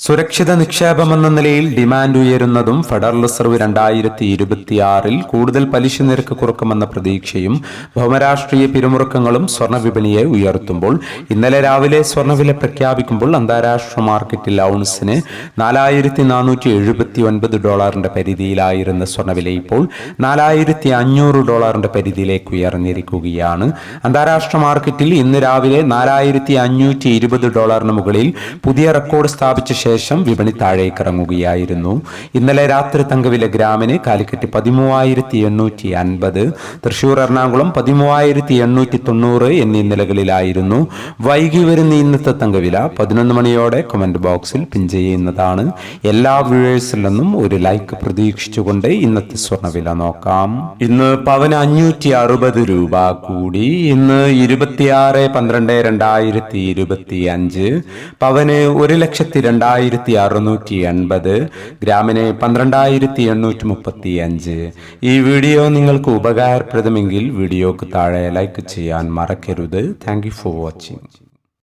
സുരക്ഷിത നിക്ഷേപമെന്ന നിലയിൽ demand ഉയരുന്നതും federal reserve 2026 കൂടുതൽ പലിശ നിരക്ക് കുറക്കുമെന്ന പ്രതീക്ഷയും ഭൗമരാഷ്ട്രീയ പിരിമുറുക്കങ്ങളും സ്വർണ്ണവിപണിയെ ഉയർത്തുമ്പോൾ ഇന്നലെ രാവിലെ സ്വർണ്ണവില പ്രഖ്യാപിക്കുമ്പോൾ അന്താരാഷ്ട്ര മാർക്കറ്റിൽ ഔൺസിന് $4,479 പരിധിയിലായിരുന്ന സ്വർണ്ണവില ഇപ്പോൾ $4,500 പരിധിയിലേക്ക് ഉയർന്നിരിക്കുകയാണ്. അന്താരാഷ്ട്ര മാർക്കറ്റിൽ ഇന്ന് രാവിലെ $4,520 മുകളിൽ പുതിയ റെക്കോർഡ് സ്ഥാപിച്ച ശേഷം വിപണി താഴേക്കിറങ്ങുകയായിരുന്നു. ഇന്നലെ രാത്രി തങ്കവില ഗ്രാമിന് കാലിക്കറ്റ് 13,850, തൃശൂർ എറണാകുളം 13,890 എന്നീ നിലകളിലായിരുന്നു. വൈകി വരുന്ന ഇന്നത്തെ തങ്കവില 11 മണിയോടെ കമന്റ് ബോക്സിൽ പിൻ ചെയ്യുന്നതാണ്. എല്ലാ വ്യൂവേഴ്സിൽ നിന്നും ഒരു ലൈക്ക് പ്രതീക്ഷിച്ചുകൊണ്ട് ഇന്നത്തെ സ്വർണ്ണവില നോക്കാം. ഇന്ന് പവന് 560 രൂപ കൂടി. ഇന്ന് 26/12/2025 പവന് 1,02,680, ഗ്രാമിന് 12,835. ഈ വീഡിയോ നിങ്ങൾക്ക് ഉപകാരപ്രദമെങ്കിൽ വീഡിയോക്ക് താഴെ ലൈക്ക് ചെയ്യാൻ മറക്കരുത്. Thank you for watching.